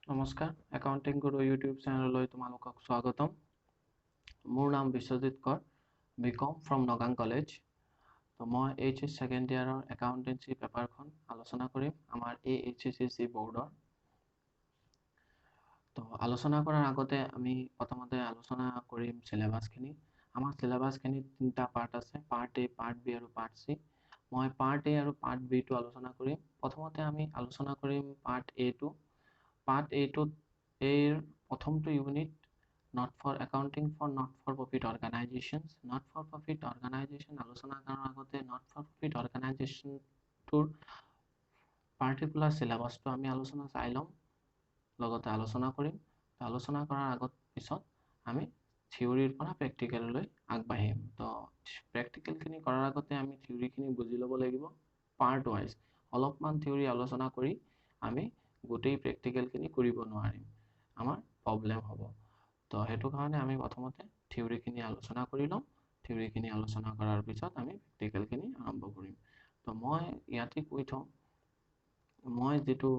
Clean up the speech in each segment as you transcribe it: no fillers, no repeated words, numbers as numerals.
নমস্কাৰ, একাউণ্টিং গুৰু ইউটিউব চেনেললৈ তোমালোকক স্বাগতম। মোৰ নাম বিশ্বজিৎ কৰ, বিকম ফ্ৰম নগাং কলেজ। তো মই এইচএছ ছেকেণ্ড ইয়াৰৰ একাউণ্টেঞ্চি পেপাৰখন আলোচনা কৰিম আমাৰ AHSSC বৰ্ডৰ। তো আলোচনা কৰাৰ আগতে আমি প্ৰথমতে আলোচনা কৰিম চিলেবাছখিনি। আমাৰ চিলেবাছখিনিত 3টা পাৰ্ট আছে, পাৰ্ট A, পাৰ্ট B আৰু পাৰ্ট C। মই পাৰ্ট A আৰু পাৰ্ট Bটো আলোচনা কৰিম। প্ৰথমতে আমি আলোচনা কৰিম পাৰ্ট Aটো। পাৰ্ট Aটোত এৰ প্ৰথমটো unit not for accounting for not for profit organisations. Not for profit organisation আলোচনা কৰাৰ আগতে নট ফৰ প্ৰফিট অৰ্গেনাইজেশ্যনটোৰ পাৰ্টিকুলাৰ চিলেবাছটো আমি চাই ল'ম, লগতে আলোচনা কৰিম। আলোচনা কৰাৰ পিছত আমি থিয়ৰিৰ পৰা প্ৰেক্টিকেললৈ আগবাঢ়িম। তো প্ৰেক্টিকেলখিনি কৰাৰ আগতে আমি থিয়ৰিখিনি বুজি ল'ব লাগিব পাৰ্ট ৱাইজ। অলপমান থিয়ৰি আলোচনা কৰি আমি গোটেই প্ৰেক্টিকেলখিনি কৰিব নোৱাৰিম, আমাৰ প্ৰব্লেম হ'ব। তো সেইটো কাৰণে আমি প্ৰথমতে থিয়ৰিখিনি আলোচনা কৰি লওঁ। থিয়ৰিখিনি আলোচনা কৰাৰ পিছত আমি প্ৰেক্টিকেলখিনি আৰম্ভ কৰিম। তো মই ইয়াতে কৈ থওঁ, মই যিটো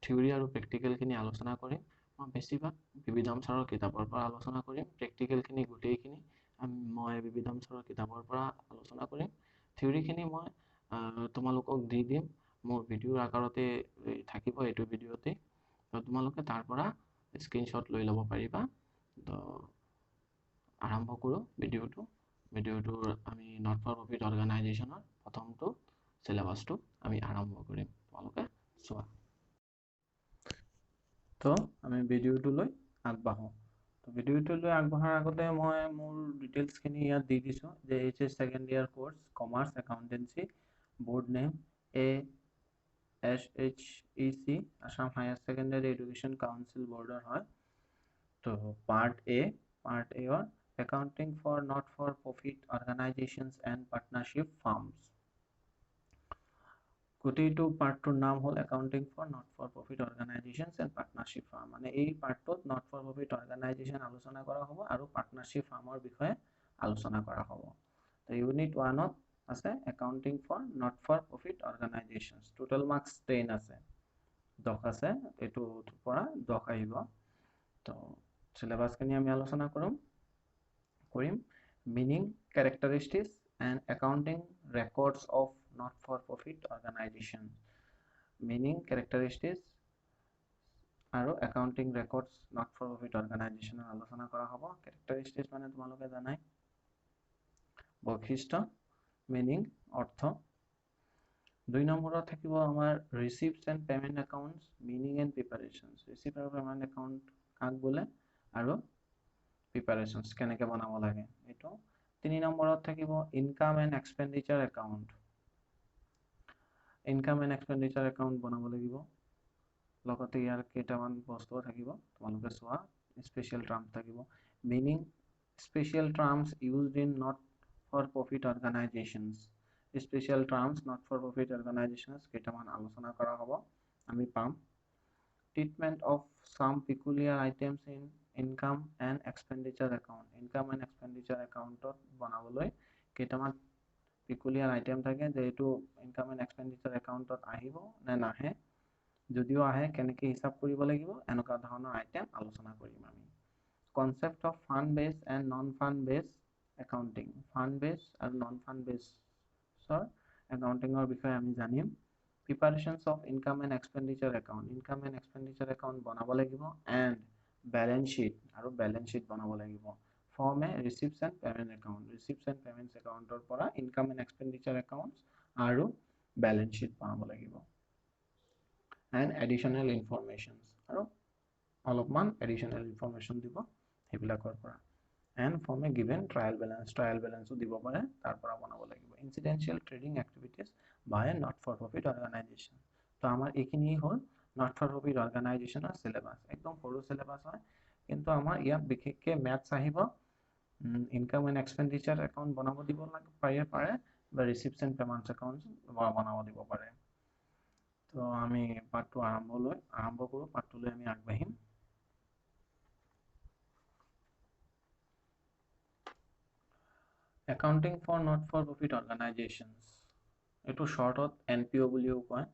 থিয়ৰি আৰু প্ৰেক্টিকেলখিনি আলোচনা কৰিম, মই বেছিভাগ বিবিধম ছাৰৰ কিতাপৰ পৰা আলোচনা কৰিম। প্ৰেক্টিকেলখিনি গোটেইখিনি মই বিবিধম ছাৰৰ কিতাপৰ পৰা আলোচনা কৰিম। থিয়ৰিখিনি মই তোমালোকক দি দিম, মোৰ ভিডিঅ'ৰ আকাৰতে থাকিব এইটো ভিডিঅ'তে। তো তোমালোকে তাৰ পৰা স্ক্ৰীনশ্বট লৈ ল'ব পাৰিবা। তো আৰম্ভ কৰোঁ ভিডিঅ'টো। ভিডিঅ'টোৰ আমি নট ফৰ প্ৰফিট অৰ্গেনাইজেশ্যনৰ প্ৰথমটো চিলেবাছটো আমি আৰম্ভ কৰিম, তোমালোকে চোৱা। তো আমি ভিডিঅ'টোলৈ আগবাঢ়োঁ। তো ভিডিঅ'টোলৈ আগবঢ়াৰ আগতে মই মোৰ ডিটেইলছখিনি ইয়াত দি দিছোঁ যে HS second year course commerce accountancy, board name ASHEC, Assam higher secondary education council বৰ্ডৰ হয়। তো পাৰ্ট এৰ accounting for not for profit organisations and partnership firms. গোটেইটো পাৰ্টটোৰ নাম হ'ল accounting for not for profit organisations and partnership firm. মানে এই পাৰ্টটোত নট ফৰ প্ৰফিট অৰ্গেনাইজেশ্যন আলোচনা কৰা হ'ব আৰু পাৰ্টনাৰশ্বিপ ফাৰ্মৰ বিষয়ে আলোচনা কৰা হ'ব। তো ইউনিট 1ত আছে accounting for not for profit organisations. Total marks 10 আছে, 10 আছে, এইটোৰ পৰা 10 আহিব। তো চিলেবাছখিনি আমি আলোচনা কৰিম। Meaning, characteristics and accounting records of not for profit organization। meaning, characteristics আৰু accounting records not for profit organization আলোচনা কৰা হ'ব। characteristics মানে তোমালোকে জানাই, বৈশিষ্ট্য, meaning অৰ্থ। 2 নম্বৰত থাকিব আমাৰ receipts and payment accounts, meaning and preparations। receipt আৰু payment account কাক বোলে আৰু preparations কেনেকৈ বনাব লাগে এইটো। 3 নম্বৰত থাকিব income and expenditure account। Income and expenditure account বনাব লাগিব, লগতে ইয়াৰ কেইটামান বস্তু থাকিব, তোমালোকে চোৱা। স্পেচিয়েল টাৰ্মছ থাকিব। Meaning, special terms used in not for profit organisations. Special terms not for profit organisations কেইটামান আলোচনা কৰা হ'ব, আমি পাম। Treatment of some peculiar items in income and expenditure account. Income and expenditure একাউণ্টত বনাবলৈ কেইটামান পিকুলিয়াৰ আইটেম থাকে যে এইটো ইনকাম এণ্ড এক্সপেণ্ডিচাৰ একাউণ্টত আহিব নে নাহে, যদিও আহে কেনেকৈ হিচাপ কৰিব লাগিব, এনেকুৱা ধৰণৰ আইটেম আলোচনা কৰিম আমি। Concept of fund base and non fund base accounting. Fund base আৰু নন ফাণ্ড বেছৰ একাউণ্টিঙৰ বিষয়ে আমি জানিম। Preparations of income and expenditure account. Income and expenditure account বনাব লাগিব এণ্ড বেলেঞ্চ শ্বীট আৰু বেলেঞ্চ শ্বীট বনাব লাগিব। From a receipts and payment account. Receipts and payments একাউণ্টৰ পৰা ইনকাম এণ্ড এক্সপেণ্ডিচাৰ একাউণ্টছ আৰু বেলেঞ্চ শ্বীট বনাব লাগিব। এণ্ড এডিশ্যনেল ইনফৰমেশ্যনছ আৰু অলপমান এডিশ্যনেল ইনফৰমেশ্যন দিব সেইবিলাকৰ পৰা। And from a given trial balance. Trial বেলেঞ্চো দিব পাৰে, তাৰ পৰা বনাব লাগিব। Incidental trading activities by not for profit organisation. তো আমাৰ এইখিনি হ'ল নট ফৰ প্ৰফিট অৰ্গেনাইজেশ্যনৰ চিলেবাছ। একদম সৰু চিলেবাছ হয়, কিন্তু আমাৰ ইয়াত বিশেষকৈ মেথছ আহিব। ইনকাম এণ্ড এক্সপেণ্ডিচাৰ একাউণ্ট বনাব দিব পাৰে বা ৰিচিপ্টছ এণ্ড পেমেণ্টছ একাউণ্ট বনাব দিব পাৰে। তো আমি পাৰ্টটো আৰম্ভ কৰোঁ, পাৰ্টটোলৈ আমি আগবাঢ়িম। Accounting for not for profit organisations, এইটো শ্বৰ্টত NPO বুলিও কয়।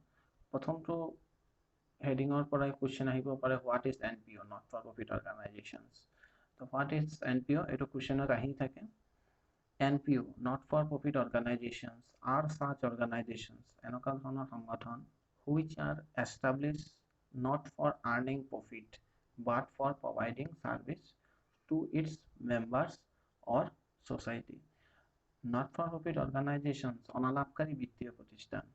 প্ৰথমটো হেডিঙৰ পৰাই কোৱেশ্চন আহিব পাৰে, what is NPO, not for profit organisations. তো হোৱাট ইজ NPO এইটো কুৱেশ্যনত আহি থাকে। NPO, not for profit organizations, are such organizations, এনেকুৱা ধৰণৰ সংগঠন which are established not for earning profit but for providing service to its members or society. Not for profit organizations অনালাভকাৰী বিত্তীয় প্ৰতিষ্ঠান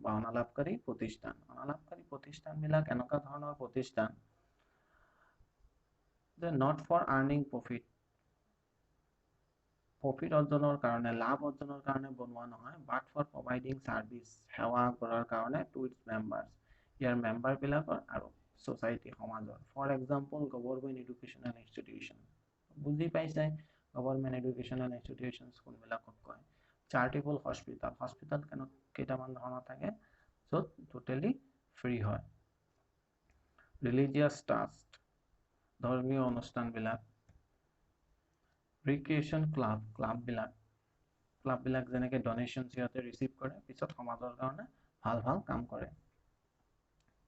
বা অনালাভকাৰী প্ৰতিষ্ঠান। অনালাভকাৰী প্ৰতিষ্ঠানবিলাক এনেকুৱা ধৰণৰ প্ৰতিষ্ঠান যে not for earning profit, profit অৰ্জনৰ কাৰণে, লাভ অৰ্জনৰ কাৰণে বনোৱা নহয়, বাট ফৰ প্ৰভাইডিং ছাৰ্ভিচ, সেৱা কৰাৰ কাৰণে টু ইটছ মেম্বাৰ্ছ, ইয়াৰ মেম্বাৰবিলাকৰ আৰু ছ'চাইটি, সমাজৰ। For example government educational institution, বুজি পাইছে গভৰ্ণমেণ্ট এডুকেশ্যনেল ইনষ্টিটিউশ্যনছ কোনবিলাকক কয়। চাৰিটেবল হস্পিটেল, হস্পিটেল কেইটামান ধৰণৰ থাকে য'ত টোটেলি ফ্ৰী হয়। ৰিলিজিয়াছ ট্ৰাষ্ট, ধৰ্মীয় অনুষ্ঠানবিলাক। ৰিক্ৰিয়েশ্যন ক্লাব, ক্লাববিলাক যেনেকৈ ডনেশ্যন সিহঁতে ৰিচিভ কৰে, পিছত সমাজৰ কাৰণে ভাল ভাল কাম কৰে।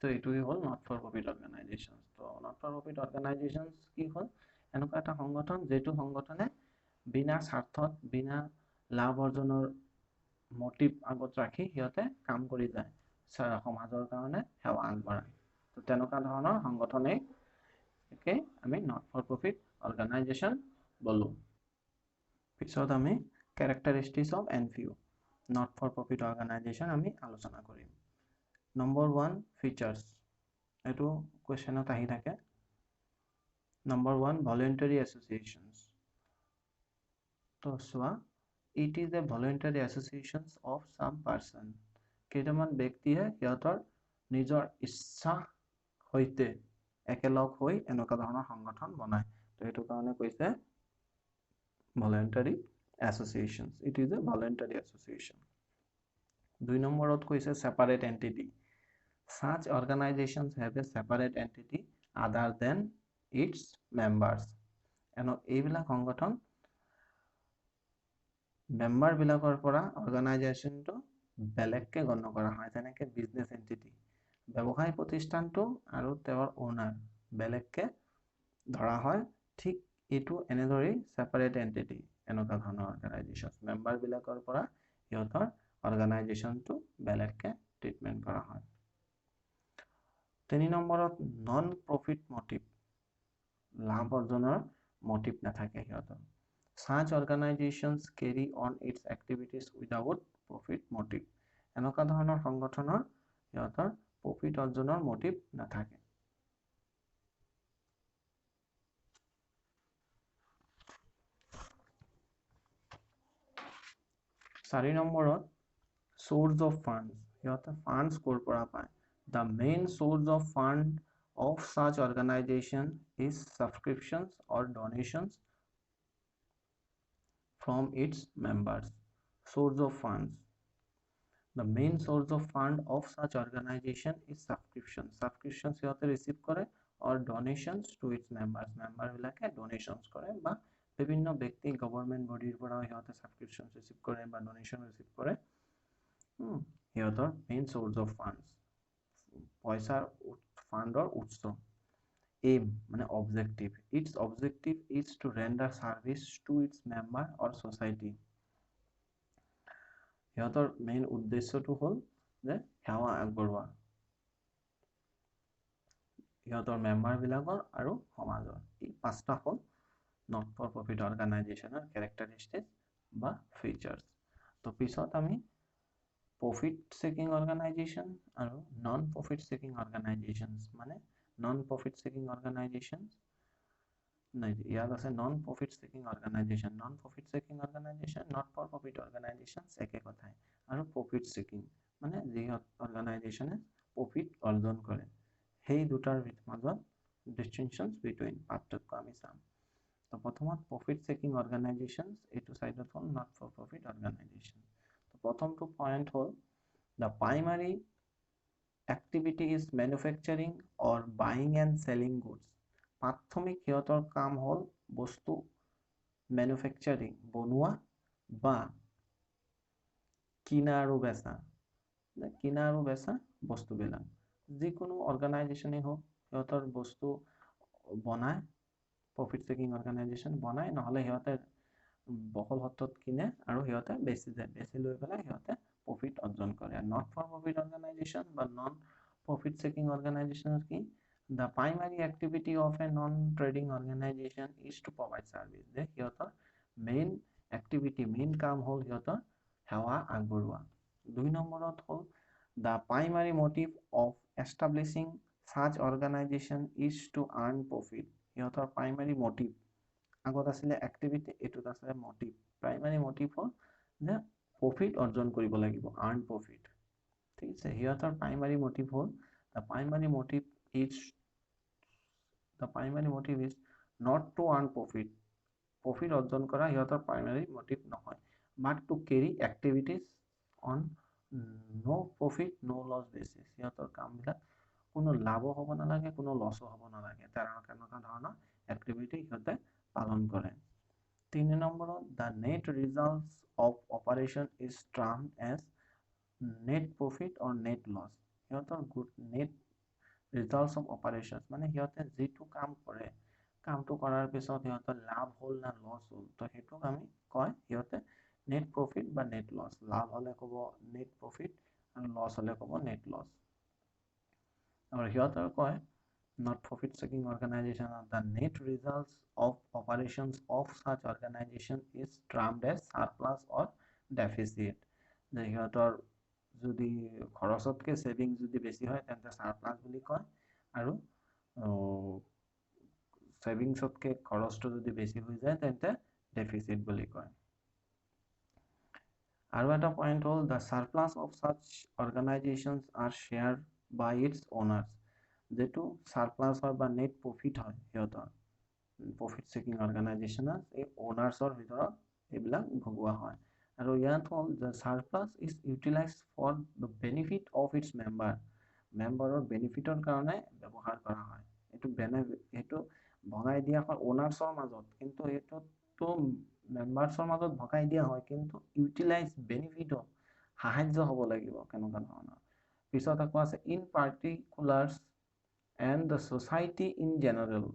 তো এইটোৱেই হ'ল নট ফৰ প্ৰফিট অৰ্গানাইজেশ্যনছ। তো নট ফৰ প্ৰফিট অৰ্গানাইজেশ্যনছ কি হ'ল? এনেকুৱা এটা সংগঠন যিটো সংগঠনে বিনা স্বাৰ্থত, বিনা লাভ অৰ্জনৰ মটিভ আগত ৰাখি সিহঁতে কাম কৰি যায়, সমাজৰ কাৰণে সেৱা আগবঢ়ায়। তো তেনেকুৱা ধৰণৰ সংগঠনেই আমি নট ফৰ প্ৰফিট অৰ্গানাইজেশ্যন বলো। পিছত আমি characteristics of NPO, not for profit organisation আমি আলোচনা কৰিম। নম্বৰ 1 ফিচাৰ্স, এইটো কোৱেশ্চনত আহি থাকে। Number 1 voluntary associations. তো চোৱা, it is a voluntary associations of some person, কেইটামান ব্যক্তিয়ে সিহঁতৰ নিজৰ ইচ্ছা সৈতে একেলগ হৈ এনেকুৱা ধৰণৰ সংগঠন বনায়। তো এইটো কাৰণে কৈছে voluntary associations, it is a voluntary association. 2 নম্বৰত কৈছে separate entity, such organizations have a separate entity other than its members. এইবিলাক সংগঠন মেম্বাৰ বিলাকৰ পৰা অৰ্গানাইজেশ্যনটো বেলেগকে গণ্য কৰা হয়, যেনেকৈ বিজনেছ এণ্টিটি, ব্যৱসায় প্ৰতিষ্ঠানটো আৰু তেওঁৰ ওনাৰ বেলেগকে ধৰা হয়। ঠিক এইটো এনেদৰেই সেপাৰেট এণ্টিটি, এনেকুৱা ধৰণৰ অৰ্গানাইজেশ্যন মেম্বাৰবিলাকৰ পৰা সিহঁতৰ অৰ্গানাইজেশ্যনটো বেলেগকে ট্ৰিটমেণ্ট কৰা হয়। 3 নম্বৰত নন প্ৰফিট মটিভ, লাভ অৰ্জনৰ মটিভ নাথাকে সিহঁতৰ। Such organizations carry on its activities without profit motive, এনেকুৱা ধৰণৰ সংগঠনৰ সিহঁতৰ প্ৰফিট অৰ্জনৰ মটিভ নাথাকে। 4 নম্বৰত source of funds, সিহঁতে ফান্ডছ ক'ৰ পৰা পায়। The main source of fund of such organization is subscriptions or donations from its members. Source of funds, the main source of fund of such organization is subscriptions সিহঁতে receive কৰে, or donations to its members, মেম্বাৰবিলাকে ডোনেশ্যনছ কৰে, বা বিভিন্ন ব্যক্তি government বডিৰ পৰা সিহঁতে subscription receive কৰে বা ডোনেশ্যন ৰিচিভ কৰে। সিহঁতৰ মেইন চ'ৰ্চ অফ ফাণ্ডছ, পইচাৰ ফাণ্ডৰ উৎস। এইম মানে objective, its objective is to render service to its member or society. সিহঁতৰ মেইন উদ্দেশ্যটো হ'ল যে সেৱা আগবঢ়োৱা সিহঁতৰ মেম্বাৰবিলাকৰ আৰু সমাজৰ। এই 5টা হ'ল নট ফৰ প্ৰফিট অৰ্গানাইজেশ্যনৰ কেৰেক্টাৰিষ্টিক্স বা ফিচাৰ্স। তো পিছত আমি প্ৰফিট সিকিং অৰ্গানাইজেশ্যন আৰু নন প্ৰফিট সিকিং অৰ্গানাইজেশ্যনছ, মানে নন প্ৰফিট সিকিং অৰ্গানাইজেশ্যনছ নাই, ইয়াত আছে non profit seeking organisation. Non profit seeking organisation, not for profit organisations একে কথাই। আৰু প্ৰফিট সিকিং মানে যিহত অৰ্গানাইজেশ্যনে প্ৰফিট অৰ্জন কৰে, সেই দুটাৰ মাজত ডিষ্টিংশ্যনছ বিটুইন, পাৰ্থক্য আমি চাম। তো প্ৰথমত প্ৰফিট সিকিং অৰ্গানাইজেশ্যনছ, এইটো চাইডত হ'ল নট ফৰ প্ৰফিট অৰ্গানাইজেশ্যন। তো প্ৰথমটো পইণ্ট হ'ল the primary activity is manufacturing or buying and selling goods. প্ৰাথমিক সিহঁতৰ কাম হ'ল বস্তু মেনুফেকচাৰিং, বনোৱা বা কিনা আৰু বেচা বস্তুবিলাক। যিকোনো অৰ্গেনাইজেশ্যনেই হওক সিহঁতৰ বস্তু বনায়, প্ৰফিট চেকিং অৰ্গেনাইজেশ্যন বনায়, নহ'লে সিহঁতে বহল সত্ৰত কিনে আৰু সিহঁতে বেচি যায়, বেচি লৈ পেলাই সিহঁতে প্ৰফিট অৰ্জন কৰে। নট ফৰ প্ৰফিট অৰ্গেনাইজেশ্যন বা নন প্ৰফিট চেকিং অৰ্গেনাইজেশ্যন কি? The primary activity of a non-trading organization is to provide service. যে সিহঁতৰ মেইন এক্টিভিটি, মেইন কাম হ'ল সিহঁতৰ সেৱা আগবঢ়োৱা। 2 নম্বৰত হ'ল the primary motive of establishing such organization is to earn profit. সিহঁতৰ primary motive, আগত আছিলে এক্টিভিটি, এইটোত আছে motive। primary motive হ'ল যে প্ৰফিট অৰ্জন কৰিব লাগিব, earn profit। ঠিক আছে, সিহঁতৰ primary motive হ'ল the primary motive is not to earn profit. Profit অৰ্জন কৰা সিহঁতৰ primary motive নহয়, but to carry activities on no profit no loss basis. সিহঁতৰ কামবিলাক কোনো লাভো হ'ব নালাগে, কোনো লছো হ'ব নালাগে, তেনেকুৱা ধৰণৰ এক্টিভিটি সিহঁতে পালন কৰে। 3 নম্বৰত the net results of operation is termed as net profit or net loss. সিহঁতৰ net results of operations মানে সিহঁতে যিটো কাম কৰে, কামটো কৰাৰ পিছত সিহঁতৰ লাভ হ'ল না লছ হ'ল, তো সেইটোক আমি কয় সিহঁতে নেট প্ৰফিট বা নেট লছ। লাভ হ'লে ক'ব নেট প্ৰফিট আৰু লছ হ'লে ক'ব নেট লছ। আৰু সিহঁতৰ কয় not profit seeking organization, the net results of operations of such organization is termed as surplus or deficit. যে সিহঁতৰ যদি খৰচতকৈ ছেভিং যদি বেছি হয় তেন্তে সাৰপ্লাছ বুলি কয়, আৰু ছেভিংছতকৈ খৰচটো যদি বেছি হৈ যায় তেন্তে ডেফিচিট বুলি কয়। আৰু এটা পইণ্ট হ'ল the surplus of such organizations are shared by its owners. যেটো সাৰপ্লাছ হয় বা নেট প্ৰফিট হয় সিহঁতৰ প্ৰফিট চেকিং অৰ্গেনাইজেশ্যনৰ এই অ'নাৰ্ছৰ ভিতৰত এইবিলাক ভগোৱা হয়। আৰু ইয়াত হ'ল the surplus is utilized for the benefit of its member. মেম্বাৰৰ বেনিফিটৰ কাৰণে ব্যৱহাৰ কৰা হয়। এইটো ভগাই দিয়া হয় অ'নাৰ্ছৰ মাজত, কিন্তু এইটোতো মেম্বাৰ্ছৰ মাজত ভগাই দিয়া হয়, কিন্তু ইউটিলাইজ বেনিফিটত সাহায্য হ'ব লাগিব কেনেকুৱা ধৰণৰ। পিছত আকৌ আছে in particulars and the society in general.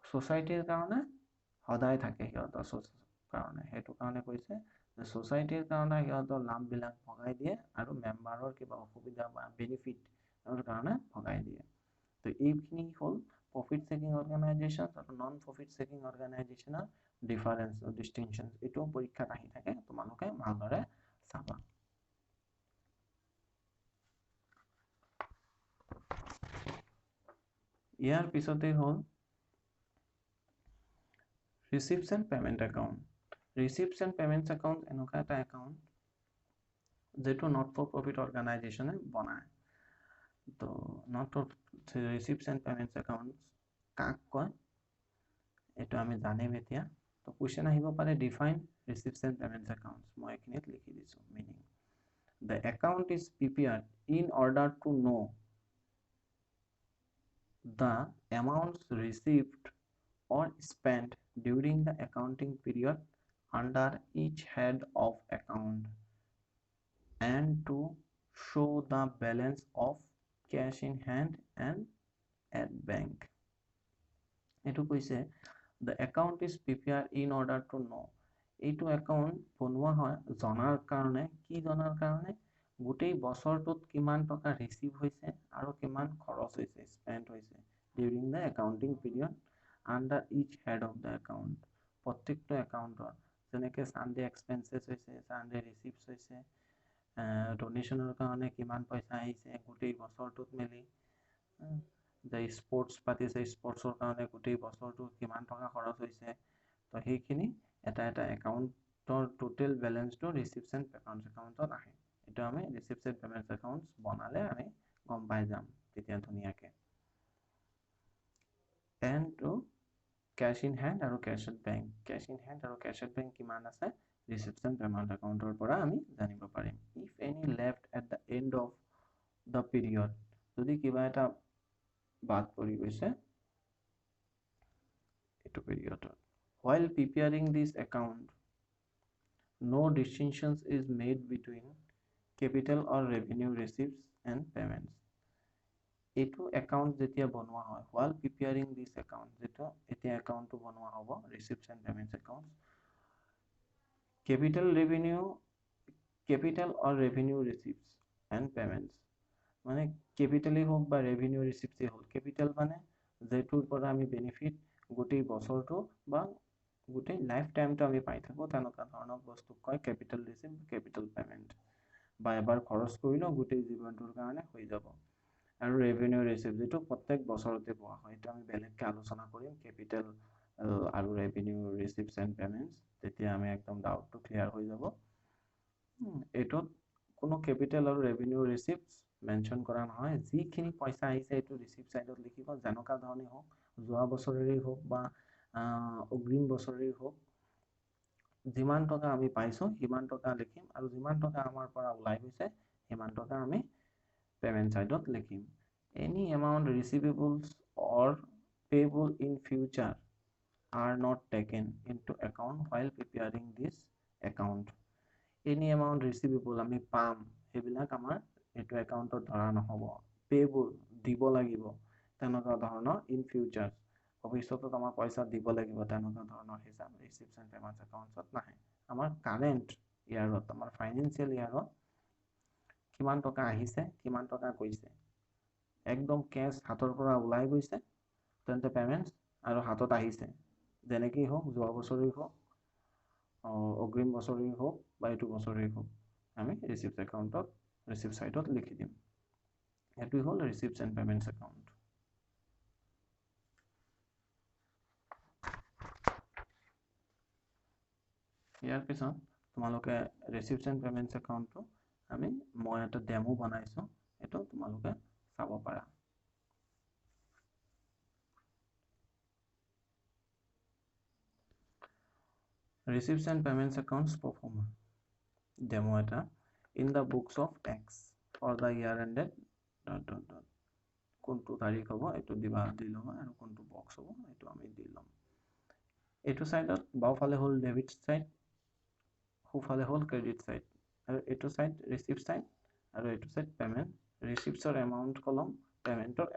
ছ'চাইটিৰ কাৰণে সদায় থাকে সিহঁতৰ কাৰণে, সেইটো কাৰণে কৈছে যে ছ'চাইটিৰ কাৰণে সিহঁতৰ লাভবিলাক ভগাই দিয়ে আৰু মেম্বাৰৰ কিবা অসুবিধা বা বেনিফিটৰ কাৰণে ভগাই দিয়ে। তো এইখিনি হ'ল প্ৰফিট চেকিং অৰ্গেনাইজেশ্যন আৰু নন প্ৰফিট চেকিং অৰ্গেনাইজেশ্যনৰ ডিফাৰেঞ্চ, ডিষ্টিংশ্যন। এইটো পৰীক্ষাত আহি থাকে, তোমালোকে ভালদৰে চাবা। ইয়াৰ পিছতে হ'ল receipts and payment account. Receipts and payment account এনেকুৱা এটা একাউণ্ট যেটো নট ফৰ প্ৰফিট অৰ্গেনাইজেশ্যনে বনায়। তো নট ৰিচিপ্টছ এণ্ড পেমেণ্ট একাউণ্ট কাক কয় এইটো আমি জানিম এতিয়া। তো কুৱেশ্যন আহিব পাৰে ডিফাইন ৰিচিপ্টছ এণ্ড পেমেণ্ট একাউণ্টছ, মই এইখিনিত লিখি দিছোঁ meaning. The account is prepared in order to know the amounts received or spent during the accounting period under each head of account and to show the balance of cash in hand and at bank. এইটো কৈছে the account is prepared in order to know. এইটো account বনোৱা হয় জনাৰ কাৰণে। কি জনাৰ কাৰণে? গোটেই বছৰটোত কিমান টকা ৰিচিভ হৈছে আৰু কিমান খৰচ হৈছে, স্পেণ্ড হৈছে during the accounting period under each head of the account. প্ৰত্যেকটো একাউণ্টৰ যেনেকৈ চানডে এক্সপেঞ্চেছ হৈছে, চানডে ৰিচিপ্টছ হৈছে, ডনেশ্যনৰ কাৰণে কিমান পইচা আহিছে গোটেই বছৰটোত মিলি, যে স্পৰ্টছ পাতিছে স্পৰ্টছৰ কাৰণে গোটেই বছৰটোত কিমান টকা খৰচ হৈছে, তো সেইখিনি এটা এটা একাউণ্টৰ টোটেল বেলেঞ্চটো ৰিচিপ্টছ এণ্ড পেমেণ্ট একাউণ্টত আহে। এইটো আমি ৰিচিপ্টছ এণ্ড পেমেণ্ট একাউণ্টছ বনালে আমি গম পাই যাম তেতিয়া ধুনীয়াকৈ। And to cash in hand আৰু cash at bank. Cash in hand আৰু কেছ এট বেংক কিমান আছে ৰিচিপ্টছ এণ্ড পেমেণ্ট একাউণ্টৰ পৰা আমি জানিব পাৰিম। If any left at the and of the period, যদি কিবা এটা বাদ পৰি গৈছে এইটো পিৰিয়ডত। While preparing this account, no distinctions is made between capital or revenue receipts and payments. এইটো একাউণ্ট যেতিয়া বনোৱা হয় while preparing this account যেটো এতিয়া একাউণ্টটো বনোৱা হ'ব receipts and payments accounts capital or revenue receipts and payments মানে ক্যাপিটালই হোক বা রেভিনিউ রিসিপ্টই হোক ক্যাপিটাল মানে যেটোৰ পৰা আমি বেনিফিট গোটেই বছৰটো বা গোটেই লাইফ টাইমটো আমি পাই থাকো তেনেকুৱা ধৰণৰ বস্তুক কয় ক্যাপিটাল ৰিসিপ্ট ক্যাপিটাল পেমেন্ট বা এবাৰ খৰচ কৰিলো গোটেই জীৱনটোৰ কাৰণে হৈ যাব আৰু ৰেভিনিউ ৰিচিপ্ট যেটো প্ৰত্যেক বছৰতে পোৱা হয় এটা আমি বেলেগকৈ আলোচনা কৰিম ক্যাপিটাল আৰু ৰেভিনিউ ৰিচিপ্টছ এণ্ড পেমেন্টছ তেতিয়া আমি একদম ডাউটটো ক্লিয়াৰ হৈ যাব এটোত কোনো ক্যাপিটাল আৰু ৰেভিনিউ ৰিচিপ্টছ মেনশন কৰা নহয় যিখিনি পইচা আহিছে এটো ৰিচিপ্ট সাইডত লিখিব যেনেকা ধৰণে হোক যোৱা বছৰেই হোক বা অগ্ৰিম বছৰেই হোক যিমান টকা আমি পাইছো সিমান টকা লিখিম আৰু যিমান টকা আমাৰ পৰা ওলাই গৈছে সিমান টকা আমি পেমেন্ট সাইডত লিখিম any amount receivables or payable in future are not taken into account while preparing this account any amount receivable আমি পাম সেইবিলাক আমাৰ এটো একাউন্টত ধৰা নহব payable দিব লাগিব তেনেকুৱা ধৰণৰ in future ভৱিষ্যতত আমাৰ পইচা দিব লাগিব তেনেকুৱা ধৰণৰ হিচাপ receipts and payments accountsত নাহে আমাৰ কাৰেন্ট ইয়াৰত আমাৰ ফাইনান্সিয়াল ইয়াৰত কিমান টকা আহিছে কিমান টকা গৈছে একদম ক্যাশ হাতৰ পৰা ওলাই গৈছে তেন্তে পেমেন্টস আৰু হাতত আহিছে যেনেকৈ হোক যোৱা বছৰেই হোক অগ্ৰিম বছৰেই হোক বা এইটো বছৰেই হোক আমি ৰিচিপ্ট একাউণ্টত ৰিচিপ্ট সাইডত লিখি দিম এটো হ'ল ৰিচিপ্টছ এণ্ড পেমেন্টছ একাউণ্ট ইয়াৰ পিছত তোমালোকে ৰিচিপ্টছ এণ্ড পেমেন্টছ একাউণ্টটো আমি মই এটা ডেমো বনাইছো এটো তোমালোকে চাব পাৰা Receipts and payments accounts perform demo eta in the books of X for the year ended কোনটো তাৰিখ হ'ব এটো দিবা দিলম আৰু কোনটো বক্স হ'ব এটো আমি দিলম এটো সাইডত বাওফালে হল ডেবিট সাইড সোফালে হল ক্রেডিট সাইড আৰু এটো সাইড ৰিচিপ্ট সাইড আৰু এটো সাইড পেমেন্ট ৰিচিপ্টছৰ এমাউন্ট কলম পেমেন্টৰ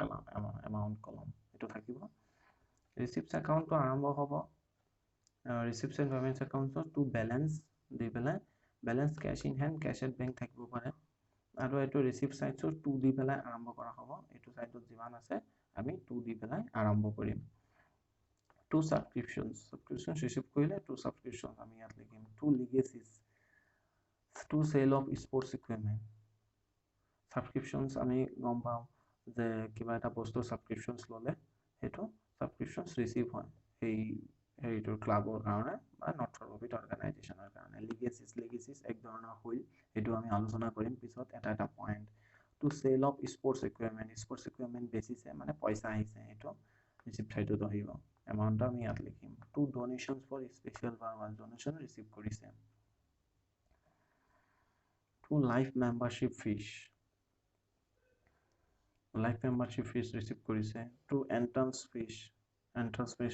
এমাউন্ট কলম এটো থাকিব ৰিচিপ্টছ একাউণ্টটো আৰম্ভ হ'ব receipts and payments accounts to balance দি পেলাই balance cash in hand cash at bank থাকিব পাৰে আৰু এটো receipt side 2 দি পেলাই আৰম্ভ কৰা হ'ব এটো সাইডত যিমান আছে আমি 2 দি পেলাই আৰম্ভ কৰিম two subscriptions receive কৰিলে two subscriptions আমি ইয়াত লিখিম two legacies to sale of sports equipment subscriptions আমি গম পাওঁ যে কিবা এটা বস্তু subscriptions ললে হেটো subscriptions receive হয় এই হেৰিটোৰ ক্লাবৰ কাৰণে বা নট ফৰ প্ৰফিট অৰ্গানাইজেচনৰ কাৰণে লিগেসিস এক ধৰণৰ হইল এটো আমি আলোচনা কৰিম পিছত এটা এটা point to sale of sports equipment বেচিছে মানে পইচা আহিছে এটো ৰিচিপ্ট সাইডত আহিব এমাউন্ট আমি ইয়াত লিখিম to donations for special purpose donation receive কৰিছে to life membership fees receive কৰিছে টু এন্ট্ৰান্স ফিস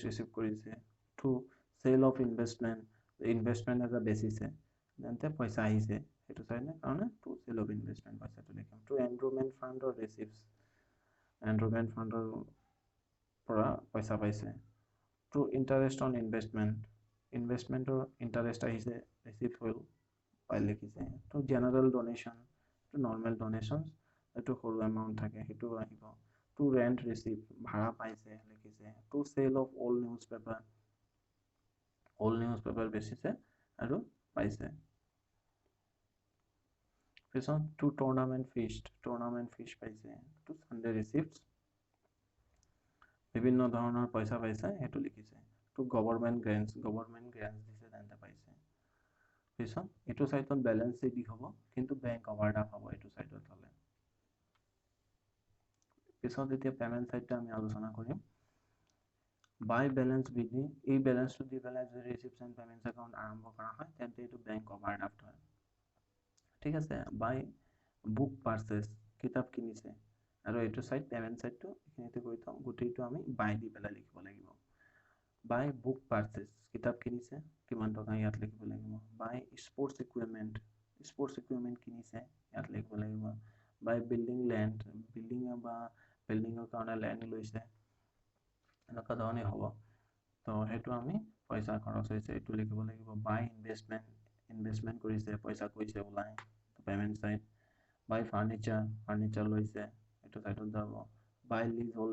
ৰিচিভ কৰিছে to sale of investment as a basis তেন্তে পইচা আহিছে এটো চাইনে কাৰণে to sale of investment পইচাটো লিখিম to endowment fund or receipts endowment fund পৰা পইচা পাইছে to interest on investment or interest আহিছে receipt হল পাই লিখিছে to general donation to normal donations এটো সৰু এমাউন্ট থাকে হেতু আহিব to rent receipt ভাড়া পাইছে লিখিছে to sale of all newspaper বেচিছে আৰু পাইছে পিছত টু টুৰ্নামেন্ট ফিশ পাইছে টু সানডে ৰিচিপ্টস বিভিন্ন ধৰণৰ পইচা পাইছে হেতু লিখিছে টু গভৰ্ণমেন্ট গ্ৰান্টস দিছে তেন্তে পাইছে পিছত এটো সাইডত ব্যালেন্স দি হ'ব কিন্তু বেংক ওভাৰড্ৰাফট হ'ব এটো সাইডত হলে পিছত এতিয়া পেমেন্ট সাইডটো আমি আলোচনা কৰিম বাই ব্যালেন্স বিধি এই ব্যালেন্সটো দি পেলাই যদি ৰিচিপ্টছ এণ্ড পেমেন্টছ একাউণ্ট আৰম্ভ কৰা হয় তেন্তে এইটো বেংক ওভাৰড্ৰাফট হয় ঠিক আছে বাই বুক পাৰচেজ কিতাপ কিনিছে আৰু এইটো সাইড পেমেন্ট সাইডটো এখিনিতে কৈ থওঁ গোটেইটো আমি বাই দি পেলাই লিখিব লাগিব বাই বুক পাৰচেজ কিতাপ কিনিছে কিমান টকা ইয়াত লিখিব লাগিব বাই স্পোৰ্টস ইকুইপমেন্ট কিনিছে ইয়াত লিখিব লাগিব বাই বিল্ডিং ল্যান্ড বা বিল্ডিঙৰ কাৰণে লেণ্ড লৈছে এনেকুৱা ধৰণে হ'ব তো সেইটো আমি পইচা খৰচ হৈছে এইটো লিখিব লাগিব বাই ইনভেষ্টমেণ্ট কৰিছে পইচা গৈছে ওলাই পেমেণ্ট সাইড বাই ফাৰ্নিচাৰ লৈছে এইটো সাইডত যাব বাই লিজ হ'ল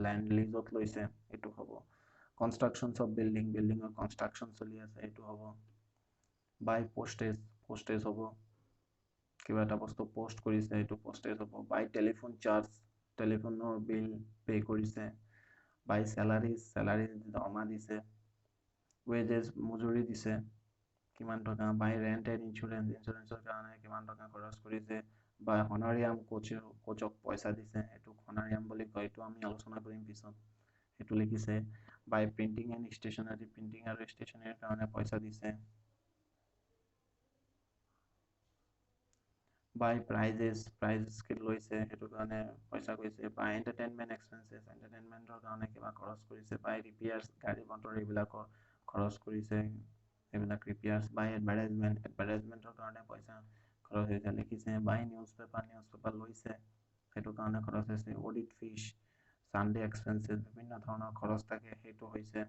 লেণ্ড লিজত লৈছে এইটো হ'ব কনষ্ট্ৰাকশনছ অফ বিল্ডিঙৰ কনষ্ট্ৰাকশন চলি আছে এইটো হ'ব বাই পোষ্টেজ হ'ব কিবা এটা বস্তু পোষ্ট কৰিছে এইটো পোষ্টেজ হ'ব বাই টেলিফোন চাৰ্জ টেলিফোনৰ বিল পে কৰিছে বাই চেলাৰি দৰমহা দিছে ৱেজেছ মজুৰি দিছে কিমান টকা বাই ৰেণ্ট এণ্ড ইঞ্চুৰেঞ্চৰ কাৰণে কিমান টকা খৰচ কৰিছে বাই হনাৰিয়াম কোচক পইচা দিছে এইটো হনাৰিয়াম বুলি কয় এইটো আমি আলোচনা কৰিম পিছত সেইটো লিখিছে বাই প্ৰিণ্টিং এণ্ড ষ্টেচনাৰীৰ কাৰণে পইচা দিছে বাই প্ৰাইজেছ কি লৈছে সেইটো কাৰণে পইচা গৈছে বাই এণ্টাৰটেইনমেণ্টৰ কাৰণে কিবা খৰচ কৰিছে বাই ৰিপেয়াৰ্ছ গাড়ী মটৰ এইবিলাকৰ খৰচ কৰিছে এইবিলাক ৰিপেয়াৰ্ছ বাই এডভাৰটাইজমেণ্টৰ কাৰণে পইচা খৰচ হৈছে লিখিছে বাই নিউজ পেপাৰ লৈছে সেইটো কাৰণে খৰচ হৈছে অডিট ফিজ সানডে এক্সপেন্সেছ বিভিন্ন ধৰণৰ খৰচ থাকে সেইটো হৈছে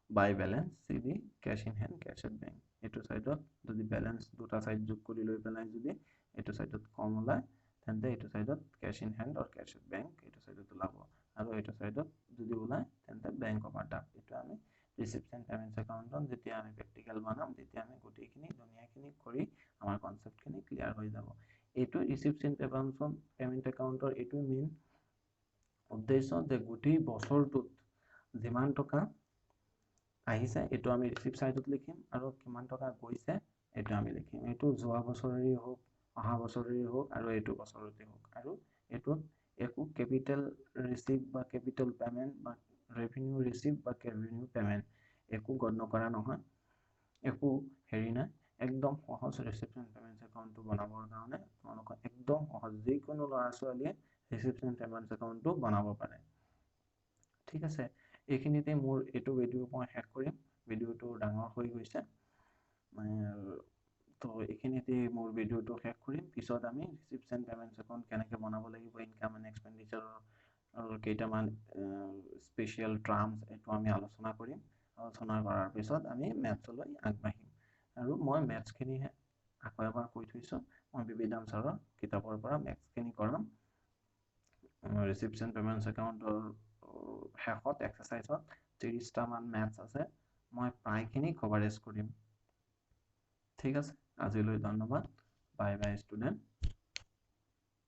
by balance C D cash in hand cash at bank এইটো সাইডত যদি বেলেন্স দুটা সাইড যোগ কৰি লৈ পেলাই যদি এইটো সাইডত কম ওলায় তেন্তে এইটো সাইডত কেশ ইন হেণ্ড আৰু কেশ এট বেংক এইটো সাইডত ওলাব আৰু এইটো সাইডত যদি ওলায় তেন্তে বেংক অভাৰড্ৰাফ্ট এইটো আমি ৰিচিপশ্যন পেমেণ্টছ একাউণ্টত যেতিয়া আমি প্ৰেক্টিকেল বনাম তেতিয়া আমি গোটেইখিনি দুনিয়াখিনি কৰি আমাৰ কনচেপ্টখিনি ক্লিয়াৰ হৈ যাব এইটো ৰিচিপশ্যন পেমেণ্ট একাউণ্টৰ এইটো মেইন উদ্দেশ্য যে গোটেই বছৰটোত যিমান টকা আহিছে এইটো আমি ৰিচিপ্ট সাইডত লিখিম আৰু কিমান টকা গৈছে এইটো আমি লিখিম এইটো যোৱা বছৰেই হওক অহা বছৰেই হওক আৰু এইটো বছৰতে হওক আৰু এইটোত একো কেপিটেল ৰিচিপ্ট বা কেপিটেল পেমেণ্ট বা ৰেভিনিউ ৰিচিপ্ট বা ৰেভিনিউ পেমেণ্ট একো গণ্য কৰা নহয় একো হেৰি নাই একদম সহজ ৰিচিপশ্যন পেমেণ্টছ একাউণ্টটো বনাবৰ কাৰণে তোমালোকৰ একদম সহজ যিকোনো ল'ৰা ছোৱালীয়ে ৰিচিপশ্যন পেমেণ্টছ একাউণ্টটো বনাব পাৰে ঠিক আছে এইখিনিতে মোৰ এইটো ভিডিঅ' মই শেষ কৰিম ভিডিঅ'টো ডাঙৰ হৈ গৈছে তো এইখিনিতে মোৰ ভিডিঅ'টো শেষ কৰিম পিছত আমি ৰিচিপশ্যন পেমেণ্টছ একাউণ্ট কেনেকৈ বনাব লাগিব ইনকাম এণ্ড এক্সপেণ্ডিচাৰৰ কেইটামান স্পেচিয়েল টাৰ্মছ এইটো আমি আলোচনা কৰিম আলোচনা কৰাৰ পিছত আমি মেথছলৈ আগবাঢ়িম আৰু মই মেথছখিনি আকৌ এবাৰ কৈ থৈছোঁ মই বিবিধাম ছাৰৰ কিতাপৰ পৰা মেথছখিনি কৰাম ৰিচিপশ্যন পেমেণ্টছ একাউণ্টৰ শেষত এক্সাৰচাইজত 30টা মান মেথছ আছে মই প্ৰায়খিনি কভাৰেজ কৰিম ঠিক আছে আজিলৈ ধন্যবাদ বাই বাই ষ্টুডেণ্ট